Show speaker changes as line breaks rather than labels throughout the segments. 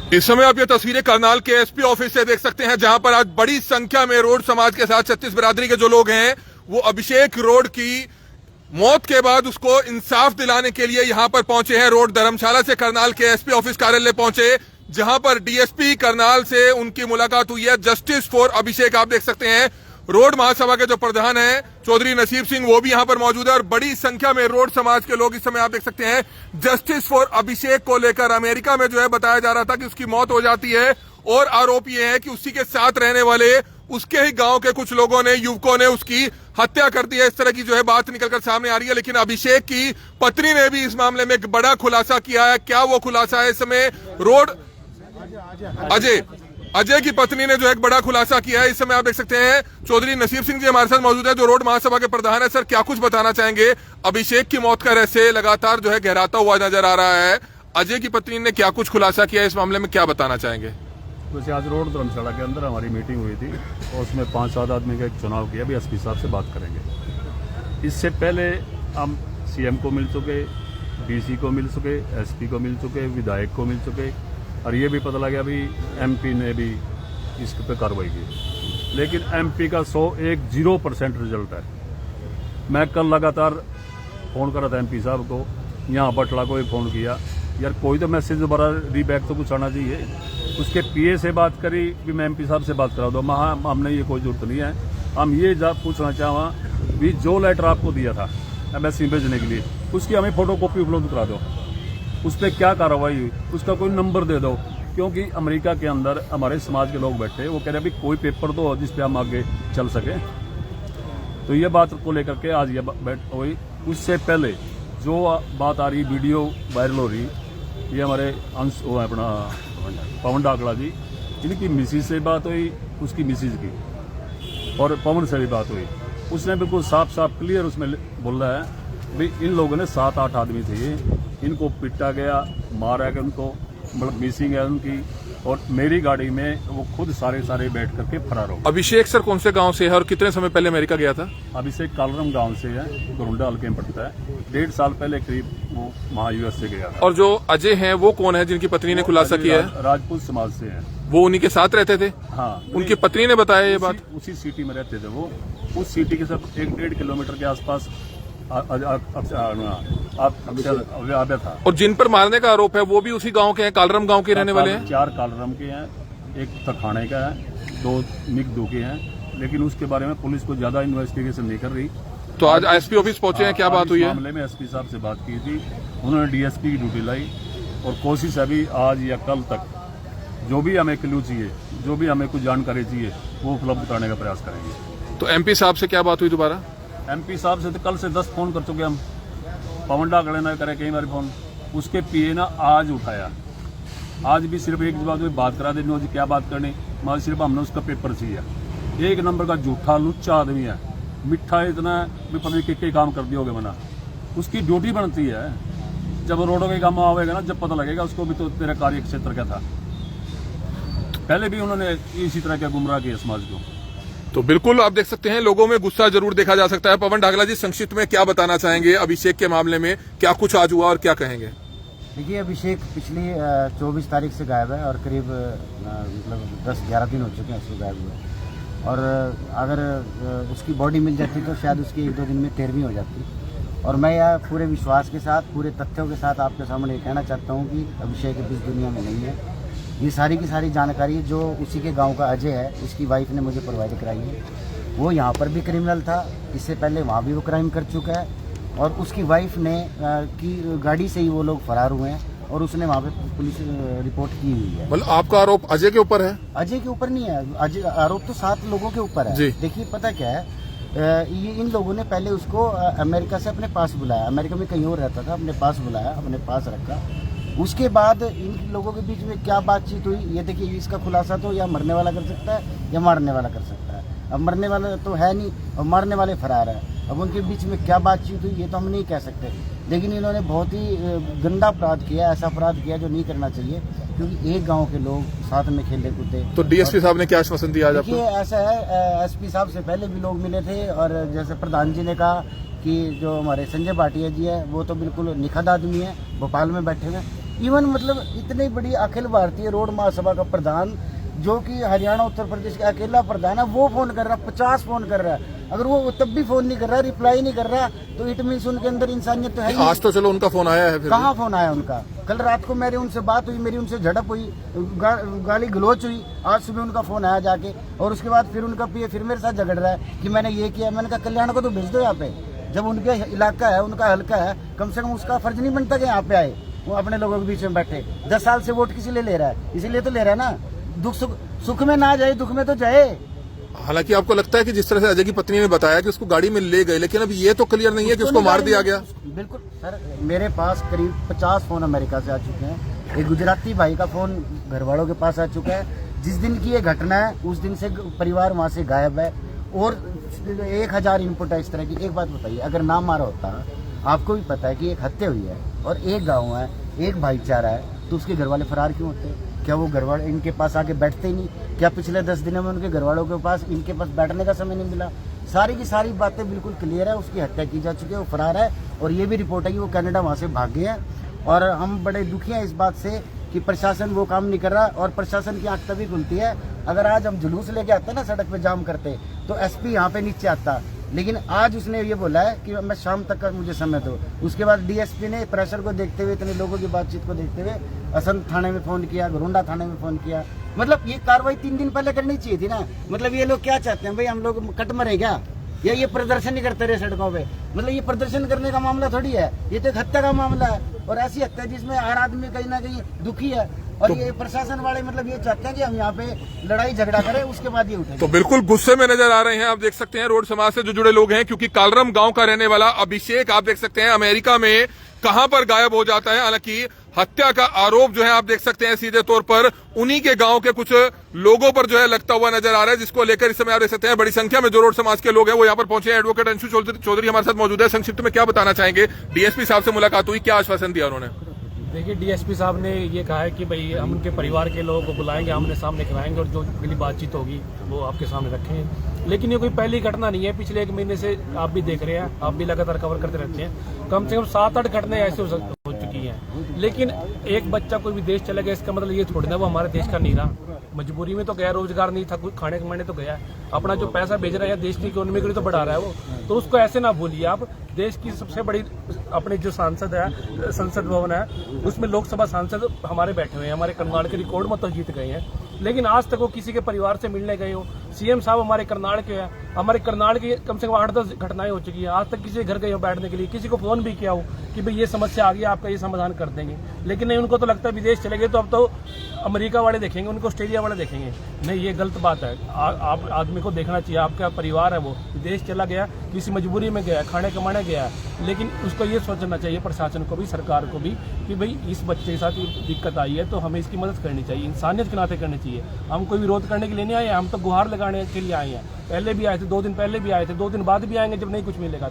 इस समय आप ये तस्वीरें करनाल के एसपी ऑफिस से देख सकते हैं, जहां पर आज बड़ी संख्या में रोड समाज के साथ छत्तीस बिरादरी के जो लोग हैं वो अभिषेक रोड की मौत के बाद उसको इंसाफ दिलाने के लिए यहां पर पहुंचे हैं। रोड धर्मशाला से करनाल के एसपी ऑफिस कार्यालय पहुंचे, जहां पर डीएसपी करनाल से उनकी मुलाकात हुई है। जस्टिस फॉर अभिषेक आप देख सकते हैं। रोड महासभा के जो प्रधान हैं चौधरी नसीब सिंह वो भी यहां पर मौजूद है और बड़ी संख्या में रोड समाज के लोग इस समय आप देख सकते हैं जस्टिस फॉर अभिषेक को लेकर। अमेरिका में जो है बताया जा रहा था कि उसकी मौत हो जाती है और आरोप ये है कि उसी के साथ रहने वाले उसके ही गांव के कुछ लोगों ने, युवकों ने उसकी हत्या कर दी है। इस तरह की जो है बात निकलकर सामने आ रही है। लेकिन अभिषेक की पत्नी ने भी इस मामले में एक बड़ा खुलासा किया है। क्या वो खुलासा है? इस समय रोड अजय की पत्नी ने जो एक बड़ा खुलासा किया है। इस समय आप देख सकते हैं चौधरी नसीब सिंह जी हमारे साथ मौजूद है, जो रोड महासभा के प्रधान है। सर, क्या कुछ बताना चाहेंगे? अभिषेक की मौत का रहस्य लगातार जो है गहराता हुआ नजर आ रहा है। अजय की पत्नी ने क्या कुछ खुलासा किया इस मामले में, क्या बताना चाहेंगे?
वैसे आज रोड धर्मशाला के अंदर हमारी मीटिंग हुई थी और उसमें 5-7 आदमी का एक चुनाव किया। अभी एसपी साहब से बात करेंगे। इससे पहले हम सीएम को मिल चुके, डीसी को मिल चुके, एसपी को मिल चुके, विधायक को मिल चुके और ये भी पता लगा अभी एमपी ने भी इस पे कार्रवाई की। लेकिन एमपी का 0% रिजल्ट है। मैं कल लगातार फ़ोन कर रहा था एमपी साहब को, यहाँ बटला को भी फ़ोन किया, यार कोई तो मैसेज दोबारा रीबैक तो कुछ आना चाहिए। उसके पीए से बात करी कि मैं एमपी साहब से बात करा दो। हमने ये कोई जरूरत नहीं है, हम ये पूछना चाहवा भी जो लेटर आपको दिया था एमएससी भेजने के लिए उसकी हमें फोटोकॉपी उपलब्ध करा दो। उस पर क्या कार्रवाई हुई उसका कोई नंबर दे दो, क्योंकि अमेरिका के अंदर हमारे समाज के लोग बैठे, वो कह रहे हैं भी कोई पेपर तो जिस पे हम आगे चल सके। तो ये बात को लेकर के आज ये बैठ हुई। उससे पहले जो बात आ रही, वीडियो वायरल हो रही, ये हमारे अपना पवन डाकला जी, इनकी मिसिज से बात हुई, उसकी मिसिज की, और पवन से भी बात हुई। उसने बिल्कुल साफ साफ क्लियर उसमें बोल रहा है भाई इन लोगों ने 7-8 आदमी थे, इनको पिटा गया, मारा गया, उनको मतलब मिसिंग है उनकी, और मेरी गाड़ी में वो खुद सारे बैठ करके फरार हो।
अभिषेक सर कौन से गांव से है और कितने समय पहले अमेरिका गया था?
अभिषेक कालरम गांव से है, गोरुंडा हल्के में पड़ता है। 1.5 साल पहले करीब वो वहाँ यूएस से गया था।
और जो अजय हैं वो कौन है जिनकी पत्नी ने खुलासा किया है?
राजपूत समाज से है।
वो उन्हीं के साथ रहते थे?
हाँ,
उनकी पत्नी ने बताया ये बात?
उसी सिटी में रहते थे वो। उस सिटी के सब 1-1.5 किलोमीटर के आसपास आया था।
और जिन पर मारने का आरोप है वो भी उसी गांव के हैं, कालरम गांव के रहने वाले हैं?
4 कालरम के हैं, 1 तखाने का है, 2 मिगदू के हैं। लेकिन उसके बारे में पुलिस को ज्यादा इन्वेस्टिगेशन नहीं कर रही।
तो आज एसपी ऑफिस पहुंचे हैं, क्या बात हुई है?
मामले में एसपी साहब से बात की थी, उन्होंने डीएसपी की ड्यूटी लाई और कोशिश अभी आज या कल तक जो भी हमें क्लू चाहिए, जो भी हमें कुछ जानकारी चाहिए, वो उपलब्ध कराने का प्रयास करेंगे।
तो एमपी साहब से क्या बात हुई दोबारा?
एमपी साहब से तो कल से 10 फोन कर चुके हम। पवन डाकड़े ने करे कई बार फोन, उसके पीए ना आज उठाया। आज भी सिर्फ एक बात करा देनी, क्या बात करनी, मां सिर्फ हमने उसका पेपर चाहिए। 1 नंबर का झूठा लुच्चा आदमी है, मिठा इतना भी पता नहीं के काम कर दियोगे मना। उसकी ड्यूटी बनती है, जब रोडों के काम आवेगा ना, जब पता लगेगा उसको भी तो तेरा कार्य क्षेत्र क्या था। पहले भी उन्होंने इसी तरह का गुमराह किया समाज को।
तो बिल्कुल आप देख सकते हैं लोगों में गुस्सा जरूर देखा जा सकता है। पवन डाकला जी, संक्षिप्त में क्या बताना चाहेंगे अभिषेक के मामले में, क्या कुछ आज हुआ और क्या कहेंगे?
देखिए, अभिषेक पिछली 24 तारीख से गायब है और करीब मतलब 10-11 दिन हो चुके हैं उसको गायब हुए। और अगर उसकी बॉडी मिल जाती तो शायद उसकी 1-2 दिन में 13वीं हो जाती। और मैं यह पूरे विश्वास के साथ, पूरे तथ्यों के साथ आपके सामने ये कहना चाहता हूँ कि अभिषेक इस दुनिया में नहीं है। ये सारी की सारी जानकारी जो उसी के गांव का अजय है, उसकी वाइफ ने मुझे प्रोवाइड कराई है। वो यहाँ पर भी क्रिमिनल था, इससे पहले वहाँ भी वो क्राइम कर चुका है और उसकी वाइफ ने की गाड़ी से ही वो लोग फरार हुए हैं और उसने वहाँ पे पुलिस रिपोर्ट की हुई है।
मतलब आपका आरोप अजय के ऊपर है?
अजय के ऊपर नहीं है, अजय आरोप तो 7 लोगों के ऊपर है। देखिए, पता क्या है, ये इन लोगों ने पहले उसको अमेरिका से अपने पास बुलाया। अमेरिका में कहीं और रहता था, अपने पास बुलाया, अपने पास रखा। उसके बाद इन लोगों के बीच में क्या बातचीत हुई, ये देखिए, इसका खुलासा तो या मरने वाला कर सकता है या मारने वाला कर सकता है। अब मरने वाला तो है नहीं और मारने वाले फरार है। अब उनके बीच में क्या बातचीत हुई ये तो हम नहीं कह सकते, लेकिन इन्होंने बहुत ही गंदा अपराध किया, ऐसा अपराध किया जो नहीं करना चाहिए, क्योंकि एक गांव के लोग साथ में खेले कूदे।
तो डीएसपी साहब ने क्या आश्वासन दिया आज आपको?
देखिए, ऐसा है, एसपी साहब से पहले भी लोग मिले थे और जैसे प्रधान जी ने कहा कि जो हमारे संजय भाटिया जी है वो तो बिल्कुल निखद आदमी है, भोपाल में बैठे हुए। इवन मतलब इतनी बड़ी अखिल भारतीय रोड महासभा का प्रधान, जो कि हरियाणा उत्तर प्रदेश का अकेला प्रधान है, वो फोन कर रहा है, 50 फोन कर रहा है। अगर वो तब भी फोन नहीं कर रहा, रिप्लाई नहीं कर रहा, तो इट मीन्स उनके अंदर इंसानियत तो है ही।
आज तो चलो उनका फोन आया है, फिर
कहाँ फोन आया उनका? कल रात को मेरी उनसे बात हुई, मेरी उनसे झड़प हुई, गाली गलोच हुई। आज सुबह उनका फोन आया जाके, और उसके बाद फिर उनका पीए फिर मेरे साथ झगड़ रहा है कि मैंने ये किया। मैंने कहा कल्याण को तो भेज दो यहाँ पे, जब उनके इलाका है, उनका हल्का है, कम से कम उसका फर्ज नहीं बनता कि यहाँ पे आए, वो अपने लोगों के बीच में बैठे। 10 साल से वोट किसी लिए ले रहा है? इसीलिए तो ले रहा है ना। दुख सुख में ना जाए, दुख में तो जाए।
हालांकि आपको लगता है कि जिस तरह से अजय की पत्नी ने बताया कि उसको गाड़ी में ले गए, लेकिन अब ये तो क्लियर नहीं है कि उसको मार दिया गया।
बिल्कुल सर, मेरे पास करीब 50 फोन अमेरिका से आ चुके हैं। एक गुजराती भाई का फोन घर वालों के पास आ चुका है। जिस दिन की ये घटना है उस दिन से परिवार वहां से गायब है, और 1000 इनपुट है इस तरह की। एक बात बताइए, अगर ना मारा होता, आपको भी पता है कि एक हत्या हुई है और एक गाँव है, एक भाईचारा है, तो उसके घर वाले फरार क्यों होते? क्या वो घर वाले इनके पास आके बैठते ही नहीं? क्या पिछले 10 दिनों में उनके घर वालों के पास इनके पास बैठने का समय नहीं मिला? सारी की सारी बातें बिल्कुल क्लियर है। उसकी हत्या की जा चुकी है, वो फरार है, और ये भी रिपोर्ट है कि वो कनाडा वहाँ से भाग गए हैं। और हम बड़े दुखी हैं इस बात से कि प्रशासन वो काम नहीं कर रहा, और प्रशासन की आंख तभी खुलती है अगर आज हम जुलूस लेके आते ना, सड़क पे जाम करते, तो एसपी यहाँ पे नीचे आता। लेकिन आज उसने ये बोला है कि मैं शाम तक का मुझे समय दो। उसके बाद डीएसपी ने प्रेशर को देखते हुए, इतने लोगों की बातचीत को देखते हुए असंध थाने में फोन किया, घरोंडा थाने में फोन किया। मतलब ये कार्रवाई 3 दिन पहले करनी चाहिए थी ना। मतलब ये लोग क्या चाहते हैं भाई, हम लोग कट मरे क्या, या ये प्रदर्शन ही करते रहे सड़कों पे? मतलब ये प्रदर्शन करने का मामला थोड़ी है, ये तो एक हत्या का मामला है, और ऐसी हत्या जिसमें हर आदमी कहीं ना कहीं दुखी है। और ये प्रशासन वाले मतलब ये चाहते हैं कि हम यहाँ पे लड़ाई झगड़ा करें, उसके बाद ये उठे।
तो बिल्कुल गुस्से में नजर आ रहे हैं, आप देख सकते हैं रोड समाज से जो जुड़े लोग हैं, क्योंकि कालरम गांव का रहने वाला अभिषेक आप देख सकते हैं अमेरिका में कहां पर गायब हो जाता है। हालांकि हत्या का आरोप जो है आप देख सकते हैं सीधे तौर पर उन्हीं के गांव के कुछ लोगों पर जो है लगता हुआ नजर आ रहा है, जिसको लेकर इस समय आप देख सकते हैं बड़ी संख्या में जो रोड समाज के लोग हैं वो यहाँ पर पहुंचे हैं। एडवोकेट अंशु चौधरी हमारे साथ मौजूद है। संक्षिप्त में क्या बताना चाहेंगे? डीएसपी साहब से मुलाकात हुई, क्या आश्वासन दिया उन्होंने?
देखिए, डीएसपी साहब ने ये कहा है कि भाई हम उनके परिवार के लोगों को बुलाएंगे, आमने सामने कराएंगे, और जो अगली बातचीत होगी वो आपके सामने रखेंगे। लेकिन ये कोई पहली घटना नहीं है, पिछले 1 महीने से आप भी देख रहे हैं, आप भी लगातार कवर करते रहते हैं। कम से कम 7-8 घटनाएं ऐसे हो चुकी हैं। लेकिन एक बच्चा कोई भी देश चला गया, इसका मतलब ये थोड़ी ना वो हमारे देश का नहीं रहा। मजबूरी में तो गया, रोजगार नहीं था, कुछ खाने कमाने तो गया, अपना जो पैसा भेज रहा है देश की इकोनॉमी के लिए तो बढ़ा रहा है वो। तो उसको ऐसे ना भूलिए आप। देश की सबसे बड़ी अपने जो सांसद है, संसद भवन है, उसमें लोकसभा सांसद हमारे बैठे हुए हैं, हमारे करनाल के रिकॉर्ड मत तो जीत गए हैं। लेकिन आज तक वो किसी के परिवार से मिलने गए हो। सीएम साहब हमारे करनाल के हैं, हमारे करनाल की कम से कम 8-10 घटनाएं हो चुकी हैं। आज तक किसी के घर गए हो बैठने के लिए, किसी को फोन भी किया हो कि भाई ये समस्या आ गई, आपका ये समाधान कर देंगे। लेकिन नहीं, उनको तो लगता है विदेश चले गए तो अब तो अमेरिका वाले देखेंगे, उनको ऑस्ट्रेलिया वाले देखेंगे। नहीं, ये गलत बात है। आप आदमी को देखना चाहिए, आपका परिवार है वो विदेश चला गया, किसी मजबूरी में गया, खाने कमाने गया, लेकिन उसको ये सोचना चाहिए, प्रशासन को भी, सरकार को भी, कि भाई इस बच्चे के साथ ये दिक्कत आई है तो हमें इसकी मदद करनी चाहिए, इंसानियत के नाते करनी चाहिए। हम कोई विरोध करने के लिए नहीं आए हैं, हम तो गुहार लगाने के लिए आए हैं। पहले भी आए थे, 2 दिन पहले भी आए थे, 2 दिन बाद भी आएंगे जब नहीं कुछ मिलेगा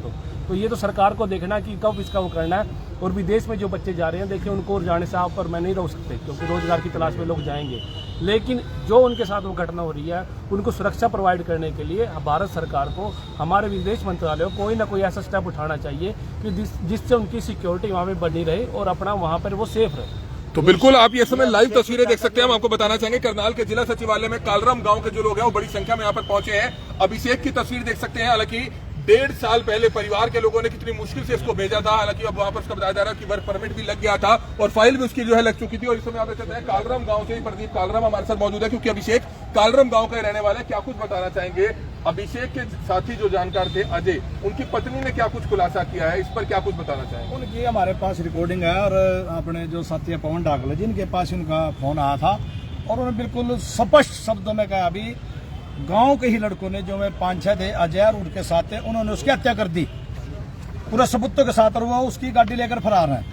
तो ये तो सरकार को देखना कि कब इसका वो करना है। और विदेश में जो बच्चे जा रहे हैं, देखिए उनको जाने से आप पर मैं नहीं रोक सकते, क्योंकि रोजगार की तलाश में लोग जाएंगे। लेकिन जो उनके साथ वो घटना हो रही है, उनको सुरक्षा प्रोवाइड करने के लिए भारत सरकार को, हमारे विदेश मंत्रालय को कोई ना कोई ऐसा स्टेप उठाना चाहिए कि जिससे उनकी सिक्योरिटी वहाँ पे बनी रहे और अपना वहाँ पर वो सेफ रहे।
तो बिल्कुल आप ये समय लाइव तस्वीरें देख सकते हैं। हम आपको बताना चाहेंगे करनाल के जिला सचिवालय में कालरम गांव के जो लोग हैं वो बड़ी संख्या में यहाँ पर पहुंचे हैं। अभिषेक की तस्वीर देख सकते हैं। हालांकि 1.5 साल पहले परिवार के लोगों ने कितनी मुश्किल से इसको भेजा था। हालांकि अब वहां पर उसका बताया जा रहा है कि वर्क परमिट भी लग गया था और फाइल भी उसकी जो है लग चुकी थी। और इस समय आप देख सकते हैं कालरम गांव से ही प्रदीप कालरम हमारे साथ मौजूद है, क्योंकि अभिषेक कालरम गांव का रहने वाला है। क्या कुछ बताना चाहेंगे? अभिषेक के साथी जो जानकार थे अजय, उनकी पत्नी ने क्या कुछ खुलासा किया है, इस पर क्या कुछ बताना चाहेंगे?
उनकी हमारे पास रिकॉर्डिंग है, और अपने जो साथी है पवन डाकले, जिनके पास उनका फोन आया था, और उन्होंने बिल्कुल स्पष्ट शब्दों में कहा अभी गांव के ही लड़कों ने, जो में 5-6 थे, अजय और उनके साथ थे, उन्होंने उसकी हत्या कर दी पूरा सबूतों के साथ, और वो उसकी गाड़ी लेकर फरार है।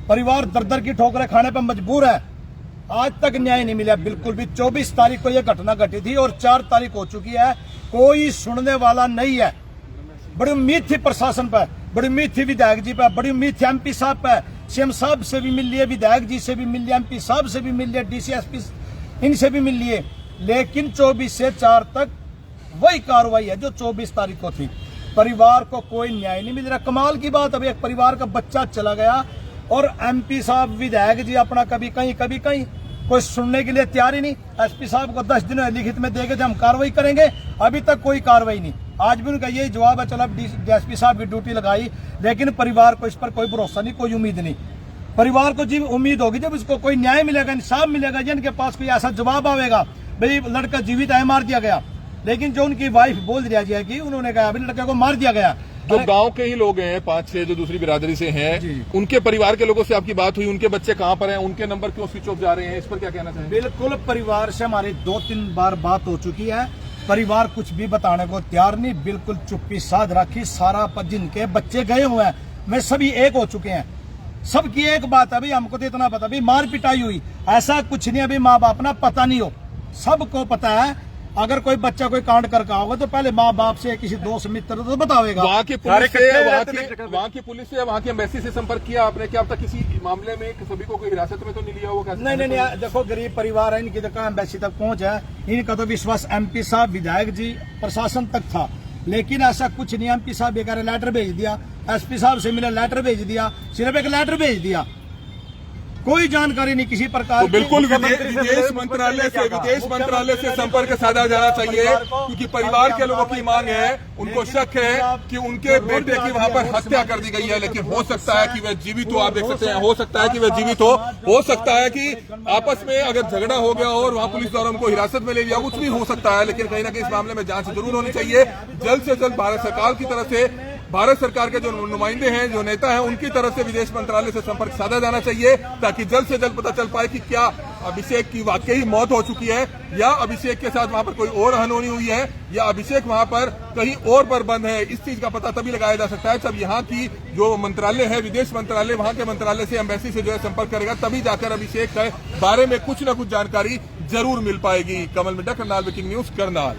परिवार दर-दर की ठोकरें खाने पर मजबूर है। आज तक न्याय नहीं मिला बिल्कुल भी। 24 तारीख को यह घटना घटी थी और 4 तारीख हो चुकी है, कोई सुनने वाला नहीं है। बड़ी उम्मीद थी प्रशासन पर, बड़ी उम्मीद थी विधायक जी पर, बड़ी उम्मीद थी एमपी साहब पर। सीएम साहब से भी मिल लिए, विधायक जी से भी मिल लिए, एमपी साहब से भी मिल लिए, डीसी एसपी इनसे भी मिल लिए, लेकिन 24 से 4 तक वही कार्रवाई है जो 24 तारीख को थी। परिवार को कोई न्याय नहीं मिल रहा। कमाल की बात, अब एक परिवार का बच्चा चला गया, और एमपी साहब विधायक जी अपना कभी कहीं कोई सुनने के लिए तैयार ही नहीं। एसपी साहब को 10 दिन लिखित में देंगे हम कार्रवाई करेंगे, अभी तक कोई कार्रवाई नहीं। आज भी उनका यही जवाब है, चलो अब डीएसपी साहब की ड्यूटी लगाई, लेकिन परिवार को इस पर कोई भरोसा नहीं, कोई उम्मीद नहीं। परिवार को जी उम्मीद होगी जब उसको कोई न्याय मिलेगा, इंसाफ मिलेगा, जिनके पास कोई ऐसा जवाब आएगा भाई लड़का जीवित है मार दिया गया। लेकिन जो उनकी वाइफ बोल दिया जाए कि उन्होंने कहा अभी लड़के को मार दिया गया।
जो गांव के ही लोग हैं 5-6 जो दूसरी बिरादरी से हैं, उनके परिवार के लोगों से आपकी बात हुई? उनके बच्चे कहां पर हैं? उनके नंबर क्यों स्विच ऑफ जा रहे हैं? इस पर क्या कहना चाहेंगे?
बिल्कुल, परिवार से हमारी 2-3 बार बात हो चुकी है। परिवार कुछ भी बताने को तैयार नहीं, बिल्कुल चुप्पी साध रखी। सारा जिनके बच्चे गए हुए हैं वे सभी एक हो चुके हैं। सबकी एक बात है, भाई हमको तो इतना पता, भाई मार पिटाई हुई, ऐसा कुछ नहीं। अभी माँ बाप ना पता नहीं हो, सबको पता है। अगर कोई बच्चा कोई कांड करके होगा तो पहले माँ बाप से किसी दोस्त मित्र तो बतावेगा।
वहाँ की पुलिस से वहाँ की एम्बेसी से संपर्क किया आपने? क्या अब तक किसी मामले में सभी को कोई हिरासत में तो नहीं लिया होगा?
नहीं, देखो गरीब परिवार है, इनकी कहाँ एम्बेसी तक पहुंच है। इनका तो विश्वास एमपी साहब, विधायक जी, प्रशासन तक था, लेकिन ऐसा कुछ नहीं। एमपी साहब ये कह रहे लेटर भेज दिया, एसपी साहब से मिला लेटर भेज दिया, सिर्फ एक लेटर भेज दिया, कोई जानकारी नहीं किसी प्रकार।
तो बिल्कुल विदेश मंत्रालय से संपर्क साधा जाना चाहिए, क्योंकि परिवार के लोगों की मांग है, उनको शक है कि उनके बेटे की वहां पर हत्या कर दी गई है। लेकिन हो सकता है कि वह जीवित हो, आप देख सकते हैं, हो सकता है कि वह जीवित हो सकता है कि आपस में अगर झगड़ा हो गया और वहां पुलिस द्वारा उनको हिरासत में ले लिया, कुछ भी हो सकता है। लेकिन कहीं ना कहीं इस मामले में जांच जरूर होनी चाहिए। जल्द से जल्द भारत सरकार की तरफ से, भारत सरकार के जो नुमाइंदे हैं, जो नेता हैं, उनकी तरफ से विदेश मंत्रालय से संपर्क साधा जाना चाहिए, ताकि जल्द से जल्द पता चल पाए कि क्या अभिषेक की वाकई मौत हो चुकी है, या अभिषेक के साथ वहां पर कोई और अनहोनी हुई है, या अभिषेक वहां पर कहीं और पर बंद है। इस चीज का पता तभी लगाया जा सकता है जब यहाँ की जो मंत्रालय है, विदेश मंत्रालय, वहां के मंत्रालय से, एम्बेसी से जो है संपर्क करेगा, तभी जाकर अभिषेक के बारे में कुछ न कुछ जानकारी जरूर मिल पाएगी। कमल मिड्डा, करनाल ब्रेकिंग न्यूज, करनाल।